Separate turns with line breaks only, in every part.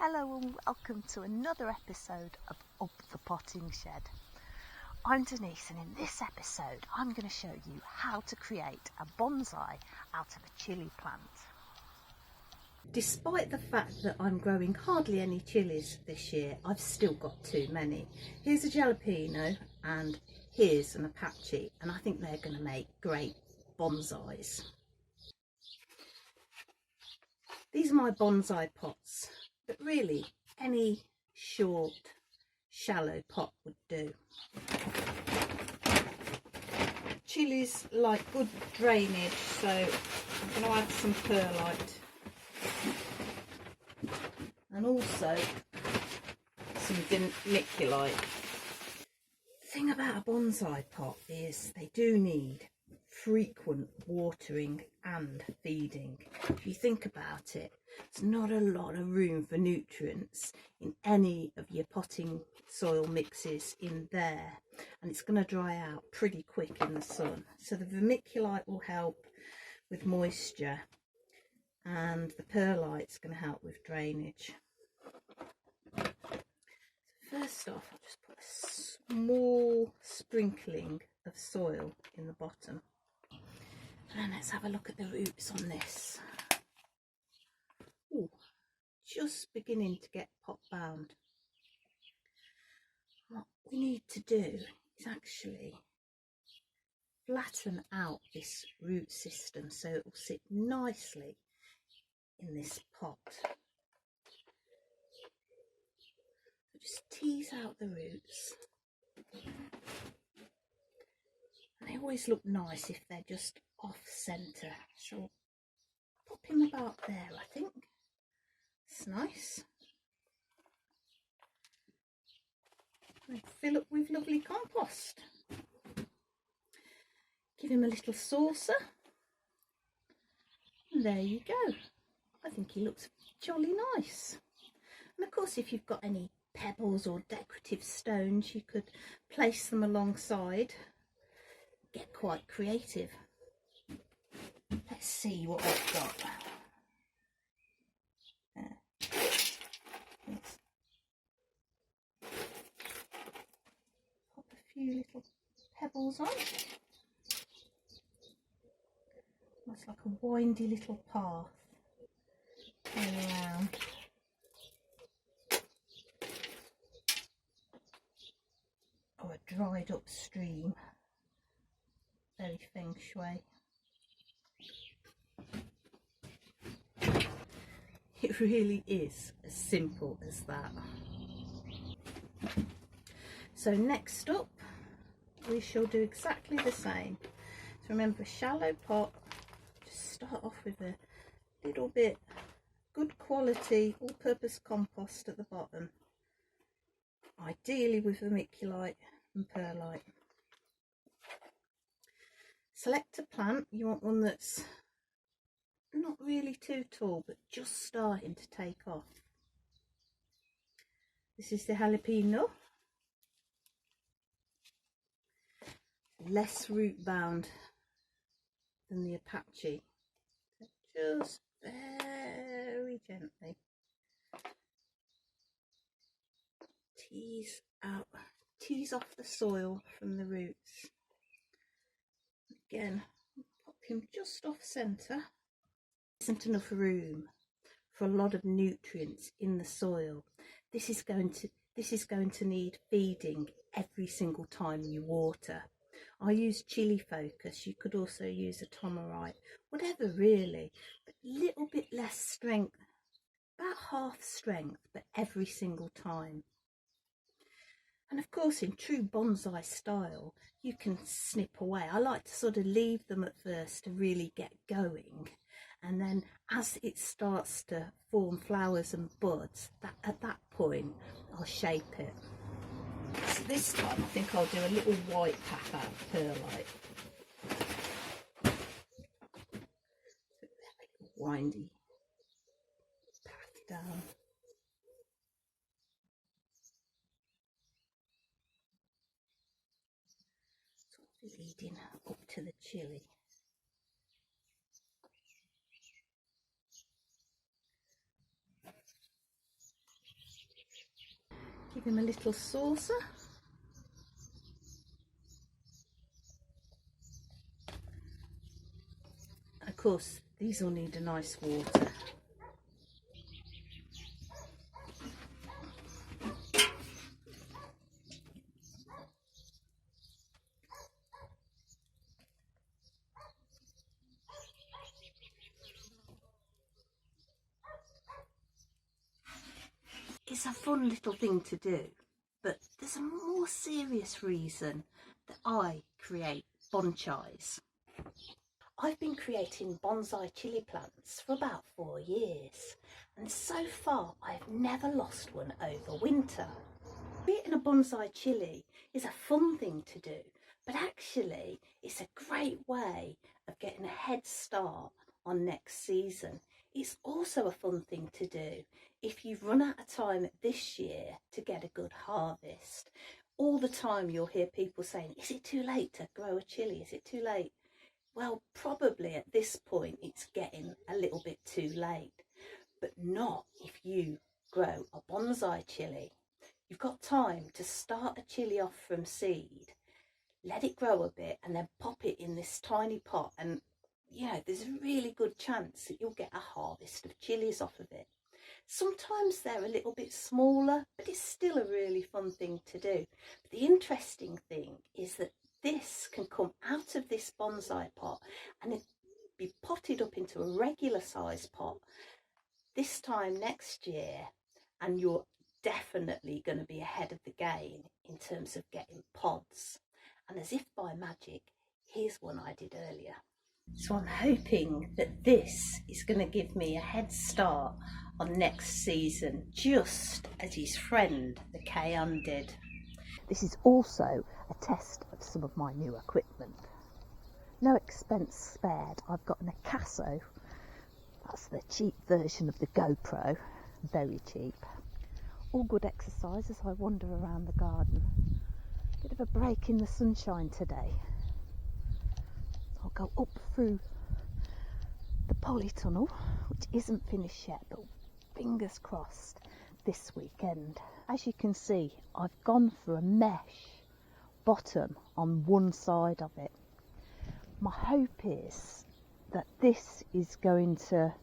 Hello and welcome to another episode of Up the Potting Shed. I'm Denise, and in this episode I'm going to show you how to create a bonsai out of a chilli plant. Despite the fact that I'm growing hardly any chilies this year, I've still got too many. Here's a jalapeno and here's an apache, and I think they're going to make great bonsais. These are my bonsai pots, but really any short, shallow pot would do. Chilies like good drainage, so I'm going to add some perlite and also some vermiculite. The thing about a bonsai pot is they do need frequent watering and feeding. If you think about it, there's not a lot of room for nutrients in any of your potting soil mixes in there, and it's going to dry out pretty quick in the sun. So the vermiculite will help with moisture and the perlite's going to help with drainage. So first off, I'll just put a small sprinkling of soil in the bottom. And let's have a look at the roots on this. Ooh, just beginning to get pot bound. What we need to do is actually flatten out this root system so it will sit nicely in this pot. So just tease out the roots. And they always look nice if they're just off centre. So pop him about there, I think. It's nice. And fill up with lovely compost. Give him a little saucer. And there you go. I think he looks jolly nice. And of course, if you've got any pebbles or decorative stones, you could place them alongside. Get quite creative. Let's see what I've got. Let's pop a few little pebbles on. It's like a windy little path around. Or a dried up stream. Very feng shui. It really is as simple as that. So next up, we shall do exactly the same. So remember, a shallow pot, just start off with a little bit good quality all-purpose compost at the bottom, ideally with vermiculite and perlite. Select a plant. You want one that's not really too tall but just starting to take off. This is the jalapeno. Less root bound than the apache. So just very gently tease off the soil from the roots. Again, pop him just off centre. Isn't enough room for a lot of nutrients in the soil. This is going to need feeding every single time you water. I use chili focus. You could also use a tomarite, whatever really, but a little bit less strength, about half strength, but every single time. And of course, in true bonsai style, you can snip away. I like to sort of leave them at first to really get going. And then as it starts to form flowers and buds, at that point, I'll shape it. So this time, I think I'll do a little white pack out of perlite. Windy path down. Leading up to the chili. Give him a little saucer. Of course, these all need a nice water. It's a fun little thing to do, but there's a more serious reason that I create bonchis. I've been creating bonsai chilli plants for about 4 years, and so far I've never lost one over winter. Creating a bonsai chilli is a fun thing to do, but actually it's a great way of getting a head start on next season. It's also a fun thing to do if you've run out of time this year to get a good harvest. All the time you'll hear people saying, is it too late to grow a chilli? Is it too late? Well, probably at this point it's getting a little bit too late, but not if you grow a bonsai chilli. You've got time to start a chilli off from seed, let it grow a bit, and then pop it in this tiny pot, and you know, there's a really good chance that you'll get a harvest of chillies off of it. Sometimes they're a little bit smaller, but it's still a really fun thing to do. But the interesting thing is that this can come out of this bonsai pot and be potted up into a regular size pot this time next year, and you're definitely going to be ahead of the game in terms of getting pods. And as if by magic, here's one I did earlier. So I'm hoping that this is going to give me a head start on next season, just as his friend the Cayenne did. This is also a test of some of my new equipment. No expense spared. I've got an Acaso. That's the cheap version of the GoPro. Very cheap. All good exercise as I wander around the garden. Bit of a break in the sunshine today. I'll go up through the polytunnel, which isn't finished yet, but fingers crossed this weekend. As you can see, I've gone for a mesh bottom on one side of it. My hope is that this is going to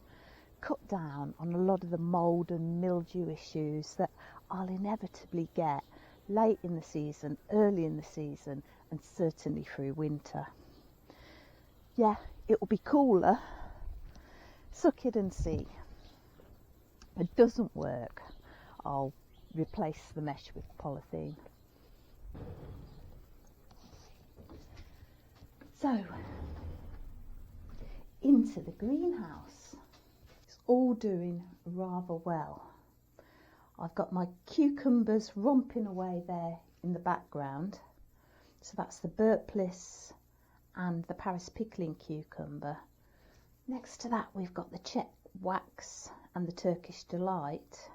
cut down on a lot of the mould and mildew issues that I'll inevitably get late in the season, early in the season, and certainly through winter. Yeah, it will be cooler. Suck it and see. If it doesn't work, I'll replace the mesh with polythene. So, into the greenhouse. It's all doing rather well. I've got my cucumbers romping away there in the background. So that's the Burt Bliss and the Paris pickling cucumber. Next to that we've got the Czech wax and the Turkish delight,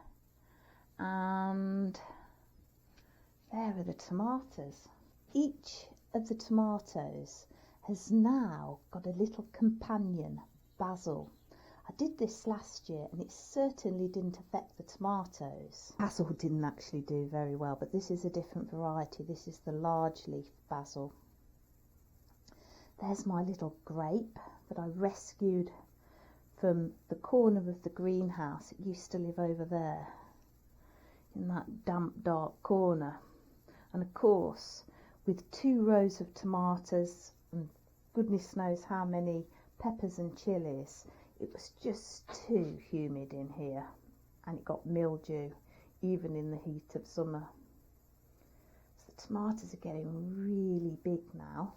and there are the tomatoes. Each of the tomatoes has now got a little companion, basil. I did this last year and it certainly didn't affect the tomatoes. Basil didn't actually do very well, but this is a different variety. This is the large leaf basil. There's my little grape that I rescued from the corner of the greenhouse. It used to live over there in that damp, dark corner. And of course, with 2 rows of tomatoes and goodness knows how many peppers and chilies, it was just too humid in here, and it got mildew even in the heat of summer. So the tomatoes are getting really big now.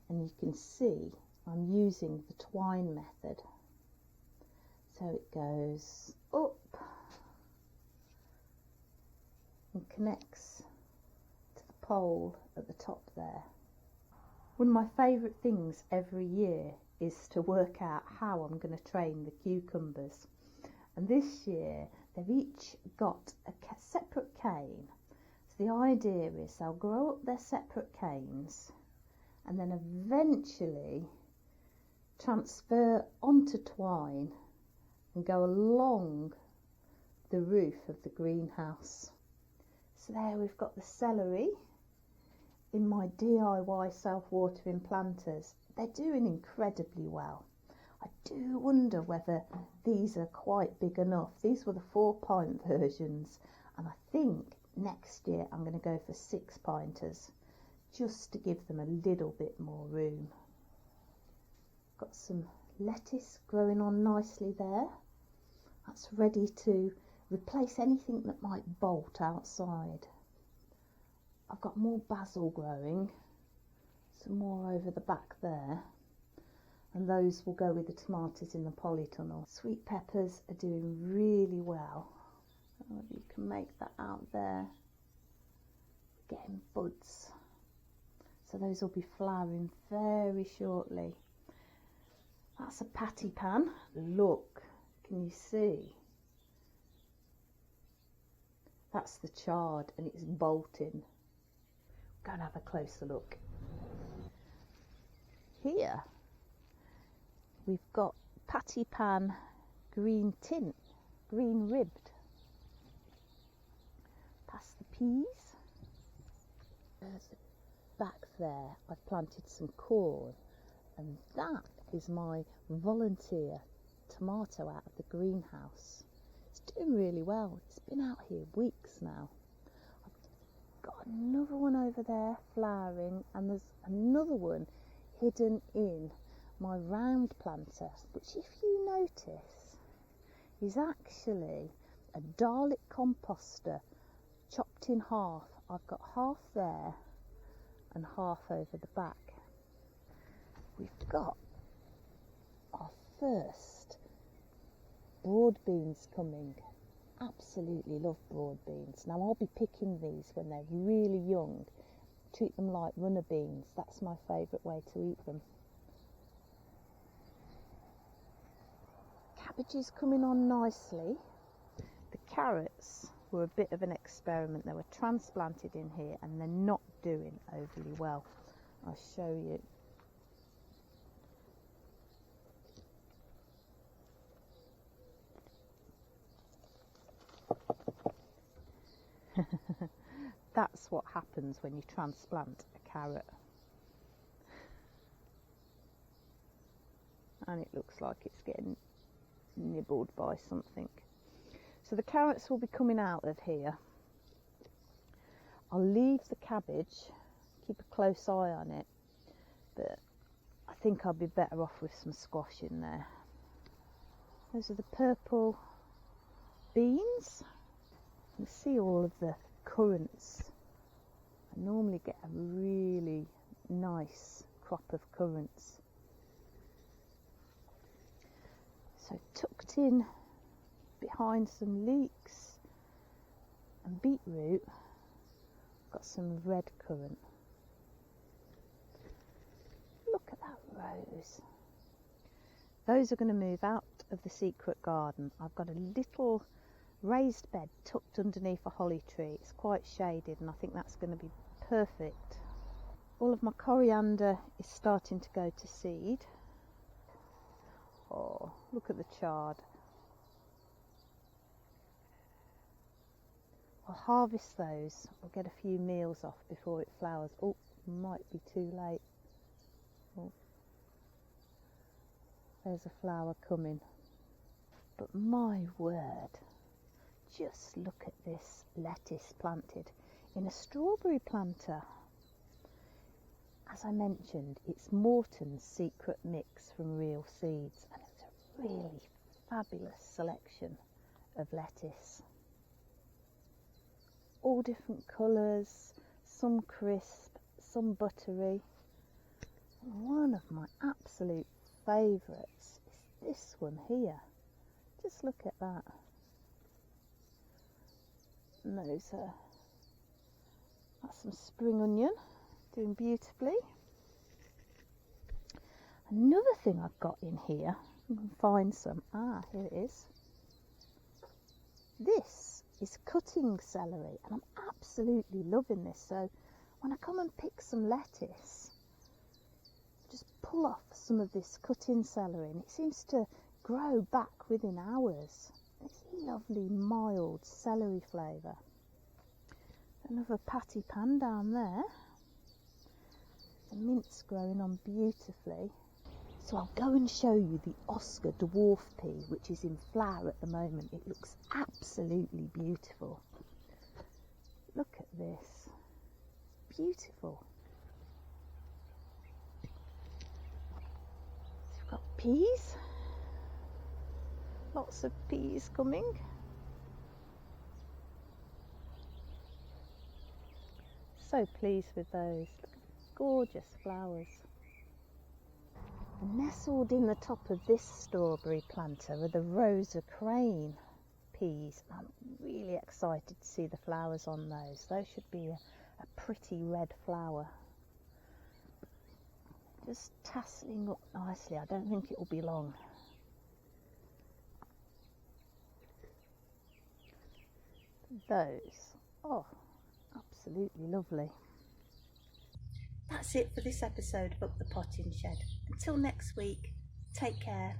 And you can see I'm using the twine method. So it goes up and connects to the pole at the top there. One of my favourite things every year is to work out how I'm going to train the cucumbers. And this year they've each got a separate cane. So the idea is they'll grow up their separate canes and then eventually transfer onto twine and go along the roof of the greenhouse. So there we've got the celery in my DIY self-watering planters. They're doing incredibly well. I do wonder whether these are quite big enough. These were the 4-pint versions, and I think next year I'm going to go for 6-pinters just to give them a little bit more room. Got some lettuce growing on nicely there. That's ready to replace anything that might bolt outside. I've got more basil growing, some more over the back there, and those will go with the tomatoes in the polytunnel. Sweet peppers are doing really well. I don't know if you can make that out there. Getting buds. So those will be flowering very shortly. That's a patty pan. Look, can you see? That's the chard and it's bolting. Go and have a closer look. Here we've got patty pan green tint, green ribbed. Past the peas. Back there I've planted some corn, and that is my volunteer tomato out of the greenhouse. It's doing really well. It's been out here weeks now. I've got another one over there flowering, and there's another one hidden in my round planter, which, if you notice, is actually a Dalek composter chopped in half. I've got half there and half over the back. We've got our first broad beans coming. Absolutely love broad beans. Now I'll be picking these when they're really young. Treat them like runner beans. That's my favourite way to eat them. Cabbages coming on nicely. The carrots were a bit of an experiment. They were transplanted in here and they're not doing overly well. I'll show you. That's what happens when you transplant a carrot. And it looks like it's getting nibbled by something. So the carrots will be coming out of here. I'll leave the cabbage, keep a close eye on it, but I think I'll be better off with some squash in there. Those are the purple beans. You can see all of the currants. I normally get a really nice crop of currants. So tucked in behind some leeks and beetroot, got some red currant. Look at that rose. Those are going to move out of the secret garden. I've got a little raised bed tucked underneath a holly tree. It's quite shaded and I think that's going to be perfect. All of my coriander is starting to go to seed. Oh, look at the chard. I'll harvest those. I'll get a few meals off before it flowers. Oh, might be too late. Oh, there's a flower coming. But my word, just look at this lettuce planted in a strawberry planter. As I mentioned, it's Morton's secret mix from real seeds, and it's a really fabulous selection of lettuce. All different colours, some crisp, some buttery. And one of my absolute favourites is this one here. Just look at that. And that's some spring onion, doing beautifully. Another thing I've got in here, you can find some, here it is. This is cutting celery, and I'm absolutely loving this. So when I come and pick some lettuce, just pull off some of this cutting celery, and it seems to grow back within hours. It's lovely mild celery flavour. Another patty pan down there. The mint's growing on beautifully. So I'll go and show you the Oscar dwarf pea, which is in flower at the moment. It looks absolutely beautiful. Look at this. It's beautiful. So we've got peas. Lots of peas coming. So pleased with those. Look at the gorgeous flowers. And nestled in the top of this strawberry planter are the Rosa Crane peas. I'm really excited to see the flowers on those. Those should be a pretty red flower. Just tasseling up nicely. I don't think it will be long. Those, oh, absolutely lovely. That's it for this episode of Up the Potting Shed. Until next week, take care.